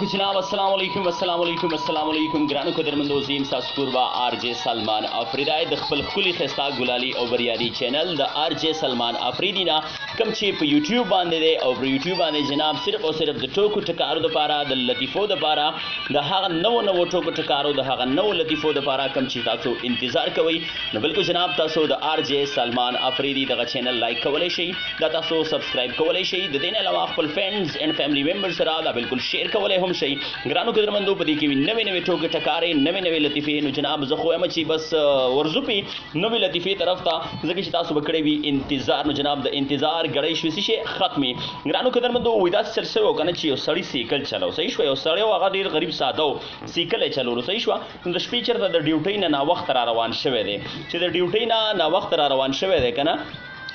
जनाब अस्सलाम वालेकुम ग्रानो कदरमंदो ज़ीम सासपुरवा आरजे सलमान आफरीदी द खपल खुली खस्ता गुलाली और बरियादी चैनल द आरजे सलमान आफरीदी ना कम चे पे यूट्यूब बांधे दे और यूट्यूब बांधे जनाब सिर्फ और सिर्फ द टोकू टकारो द पारा द लतीफ़ो द पारा द हागा नवो टोकू टकारो द हागा नवो लतीफ़ो द पारा कम चे तासो इंतज़ार कवई न बिल्कुल जनाब तासो the RJ Salman Afridi the channel like कवले शई द तासो सब्सक्राइब कवले शई द देने अलावा खपल फ्रेंड्स एंड फैमिली मेंबर्स सरा द बिल्कुल शेयर कवले हम शई ग्रानो के दरमंदो पदी की नवे टोके टकारे नवे लतीफ़े नु जनाब ज़खो एमची बस वर्जुपी नवे लतीफ़े तरफ था जकी तासो बकड़े भी इंतजार नु जनाब द इंतजार गड़े शुसिशे खत्मी ग्रानो के दरमंदो विदा चलसे हो कने ची सड़ी साइकिल चलो सही शो सड़े वागा ढेर गरीब सादो साइकिल चलो सही शो द स्पीचर द ड्यूटी ना वक्त रा रवान शवे दे چې د ډیوټي نه وخت را روان شوی دی کنه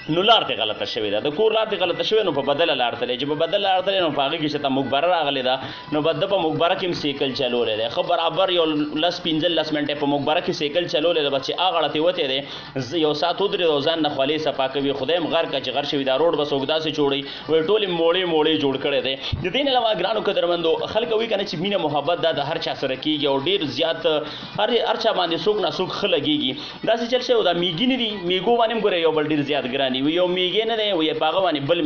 نو لار ته غلطه شوی ده د کور لار ته غلطه شوی نو په بدل لار ته چې په بدل لار ته نو پاګه کې چې ته مخبره راغلی ده نو بد په مخبره کې سیکل چلولې ده خو برابر یو لس 15 منټه په مخبره کې سیکل چلولې ده بچي اغه غلطي وته ده یو سات ودرې روزان نه خالي صفا کوي خدایم غر کا چې غر شوی دا روډ بس وګدا سي چوړي وې ټوله موړې جوړ کړي ده د دین علاوه ګرانو قدرمندو خلک وی کنه چې مینه محبت ده هر چا سره کیږي او ډیر زیات هر چا باندې سوق نه سوق خلګيږي دا چې چل شو دا میګینی دی میګو باندې ګره یو بل ډیر زیات ګران یو میګې نه دی وي پاغه باندې بل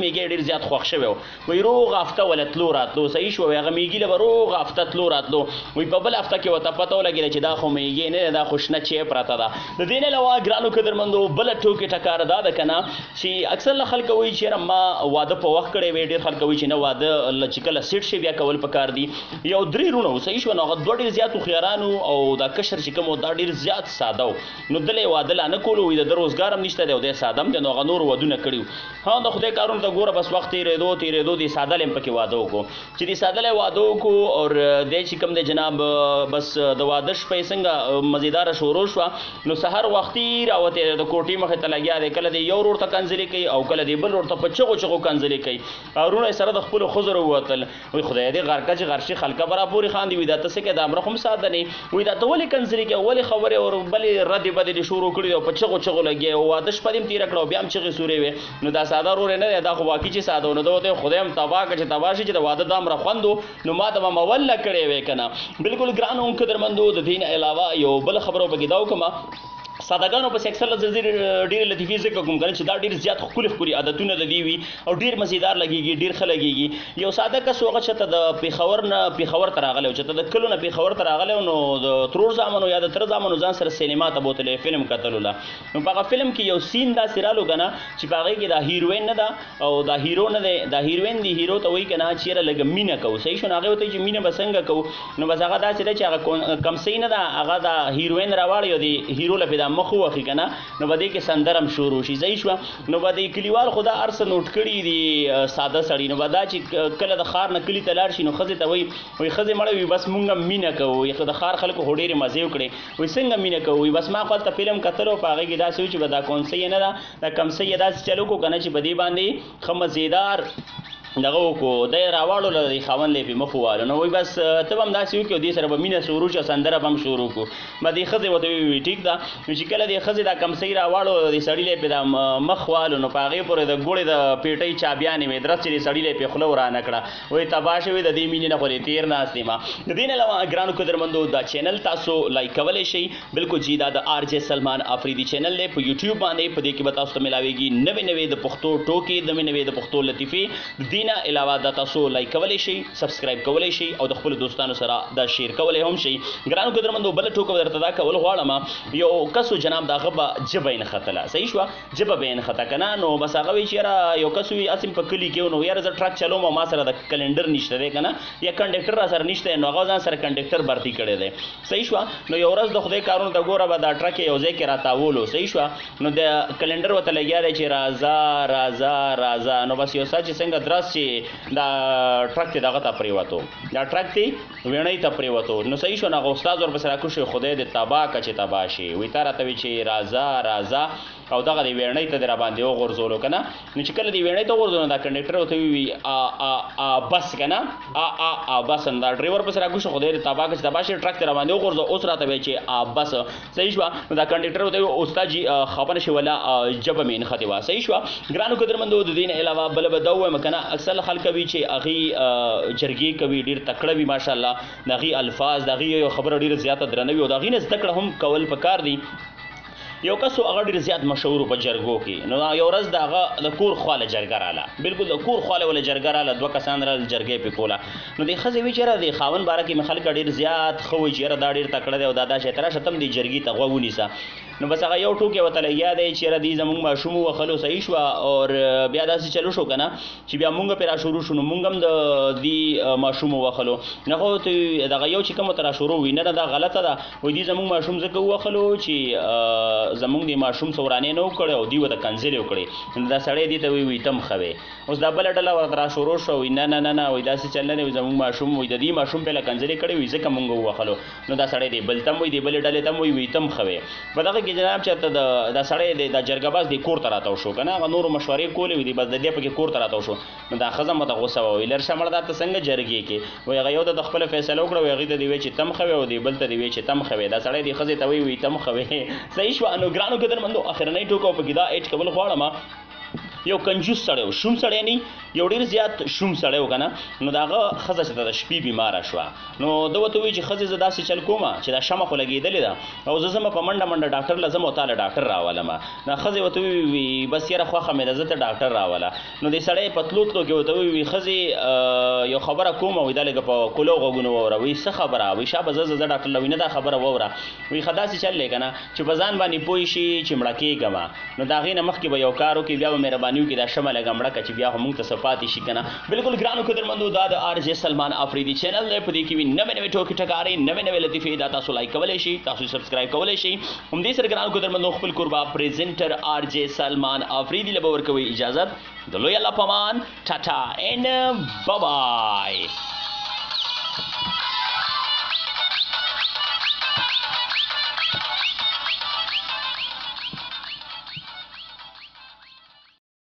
میګې ډیر زیات خوښ شوی وي روغ افته ولتلو راتلو صحیح شو هغه میګې له روغ افته تلو راتلو وي په بل افته کې وته پته ولګی چې دا خو میګې نه دا خوشنه چې پراته ده د دین علاوه ګرانو قدرمندو بل ټوکې ټکار ده کنه چې اکثر خلک وایي چې ما واده په وخت کړي وي ډیر خلک وایي چې نه واده لچکل سیټ شي بیا کول پکار دي یو درې رونو صحیح شو نو غو ډیر زیات خيارانو او دا کشر چې کوم دا ډیر زیات ساده نو دلې واده لا نه کولو وي د روزګار هم نشته دی د ساده د نو غنور ودونه کړیو ها د خدای کارون ته ګوره بس وخت تیرېدو دي ساده لم پکې واده وکړو چې دي ساده له واده وکړو او د چې کوم د جناب بس د واده شپې څنګه مزیدار شروع شو نو سحر وختي راوته د کوټي مخه ته لګیا دی کله دی یو ور ته کنځلې کوي او کله دی بل ور ته په چغو کنځلې کوي ارونه سره د خپل خزر وتل وي خدای دې غرکه چې غرشي خلکه برابر خان دی وي دا تاسو کې د امر هم ساده نه وي دا ولې کنځلې کوي ولې خبره او بلې رد بدې شروع کړی او په چغو لګي او واده شپې تیر کړو بیا هم چې سورې وي نو دا ساده رور نه دا خو واقعي چې ساده نه دوته خدایم تبا کړي تبا شي چې د واده دام را خوندو نو ما ته مول کړي وي کنه بالکل ګرانو قدرمندو د دین علاوه یو بل خبرو بګی داو کما سادهګانو په سیکسل زیر ډیر لطیفه ذکر کوم کنه چې دا ډیر زیات خولي عادتونه د دی وی او ډیر مزیدار لګيږي ډیر خلګيږي یو ساده کس وغه چې د پیښور تراغله چې د کلو نه پیښور تراغله نو د ترور زمانو یا د تر زمانو ځان سره سینما ته بوتله فلم کتلو لا نو په فلم کې یو سین دا سیرالو کنه چې پاغه کې دا هیروین نه دا او دا هیرو نه دا هیروین دی هیرو ته وای کنه چې لګ مینه کو صحیح شو هغه ته چې مینه بسنګ کو نو بس هغه دا چې هغه کم سین نه دا هغه دا هیروین راوړ یو دی هیرو لپاره مخو وخی کنه نو بده کې سندرم شروع شي ځای شو نو بده کلیوال خدا ارس نوٹ کړي دي ساده سړی نو بدا چې کله د خار نه کلی تلار شي نو خزه ته وای خزه مړ وي بس مونږه مینه کوو د خار خلکو هډيره مزه وکړي وای څنګه مینه کوو بس ما خپل ته فلم کتلو پاغه کې دا سوچ بدا کون سي نه دا کم سي دا چلو کو کنه چې بدی باندې خمزیدار دغه کو د راوړو له خاون لې په مفواله نو وای بس ته هم داسې وکړو دې سره به مینه شروع شو سندره هم شروع کو مدي خزه وته وی ټیک دا چې کله دې خزه دا کم سي راوړو دې سړی له په د مخواله نو پاغه پر د ګوړې د پیټۍ چابيانې مې درس چې سړی له په خلو را نکړه وای تباشه وي د دې مینه نه خوري تیر نه استما د دین علاوه ګرانو قدرمندو دا چینل تاسو لایک کولای شئ بالکل جی دا د آر جے سلمان آفریدی چینل له په یوټیوب باندې په دې کې به تاسو ته ملاويږي نوې د پښتو ټوکی د نوې د پښتو لطیفه دینه علاوه د تاسو لایک کولای شئ سبسکرایب کولای شئ او د خپل دوستانو سره دا شیر کولای هم شئ ګرانو قدرمندو بل ټوک درته دا کول غواړم یو کسو جناب دا غبا جبین خطلا صحیح شو جب بین خطا کنه نو بس هغه وی چیرې یو کسو اسیم په کلی کې نو یار ز ټرک چلو ما سره د کلندر نشته دی کنه یا کنډکټر را سره نشته نو هغه ځان سره کنډکټر برتی کړي دی صحیح شو نو یو ورځ د خدای کارونه د ګوره به دا ټرک یو ځای کې راتاولو صحیح شو نو د کلندر وته لګیا دی چې رازا نو بس یو ساج څنګه درس چې دا ټرک ته دغه ته پریوتو دا ټرک ته وینې ته پریوتو نو صحیح شو نه استاد ور بسره کو شو خدای دې تبا کچ تبا شي وی تر ته وی چې رازا او دغه دی ویړنۍ ته را باندې وغورځولو کنه نو چې کله دی ویړنۍ ته وغورځولو دا کنډکټر ورته وی بس کنه بس دا ډرایور پس را ګوښه خو دی تبا کې تبا شي ټرک ته را باندې وغورځو اوس راته وی چې بس صحیح شو نو دا کنډکټر ورته استاد جی خبر شي ولا جب مين خدي وا صحیح شو ګرانو قدرمندو د دین علاوه بل به دوه مکنه اکثر خلک وی چې اغي جرګي کوي ډیر تکړه وي ماشاءالله دغه الفاظ دغه خبره ډیر زیاته درنوي او دغه نه زده کړه هم کول پکار دي یو کس هغه ډیر زیات مشهور په جرګو کې نو یو ورځ دغه د کور خواله جرګه رااله بالکل د کور خواله ول جرګه رااله دوه کسان را جرګې په کوله نو د خزې وی چیرې د خاون باره کې مخالک ډیر زیات خو چیرې دا ډیر تکړه دی او دا شتره شتم دی جرګي ته غوونی سا نو بس هغه یو ټوکې وته لګیا دی چیرې دی زمونږ ماشوم وخلو صحیح شو او بیا داسې چلو شو کنه چې بیا مونږ پر شروع شو مونږ هم د دی ماشوم وخلو نه خو ته دغه یو چې کوم تر شروع وینه دا غلطه ده وې دی زمونږ ماشوم زکه وخلو چې زمونږ دی ماشوم سورانه نو کړو او دی وته کنځل وکړي دا سړی دی ته وی تم خوي اوس دا بل ډله ورته شروع شو نه نه نه نه وې داسې چل نه زمونږ ماشوم وې د دی ماشوم په کنځل کړي وې ځکه مونږ وخلو نو دا سړی دی بل تم وې دی بل ډله تم وې تم خوي په دغه کې جناب چې دا سړی د جرګباز دی کور ته راتاو شو کنه نور مشورې کولې وې دی بس د دې په کې کور ته راتاو شو نو دا خزم مته غوسه وې لر شمړ دا ته څنګه جرګي کې وې غيو د خپل فیصله وکړو وې غي د دی چې تم خوي او دی بل ته دی چې تم خوي دا سړی دی خزه ته وې تم خوي صحیح شو انو ګرانو قدرمندو اخرنۍ ټوکو په کې دا اټ کول غواړم یو کنجوس سړی شوم سړی نه یو ډیر زیات شوم سړی وکنه نو داغه خزه چې د شپې بیمار شو نو دوته وی چې خزه زدا سي چل کومه چې دا شمه خو لګیدلې ده او زما په منډه ډاکټر لازم او تعالی ډاکټر راولم نه خزه وته وی بس یره خوخه مې لازم ډاکټر راوله نو دې سړی پتلوټلو کې وته وی خزه یو خبره کومه وی دلګه په کولو غوګونو وره وی څه خبره وی شابه زه ډاکټر لوینه دا خبره وره وی خدا سي چل لګنه چې بزان باندې پوي شي چې مړه کېګما نو دا غینه مخ کې به یو کارو کې بیا مهرباني کې دا شمله غمړه کچ بیا هم ته صفات شي کنه بالکل ګرانو قدرمندو دا د ار جے سلمان افریدی چینل نه پدې کې وی نوې ټوکی ټکاري نوې لطیفه دا تاسو لایک کولای شي تاسو سبسکرایب کولای شي هم دې سره ګرانو قدرمندو خپل قربا پریزنټر ار جے سلمان افریدی له ورکوي اجازه د لوی الله پامان ټاټا ان بای بای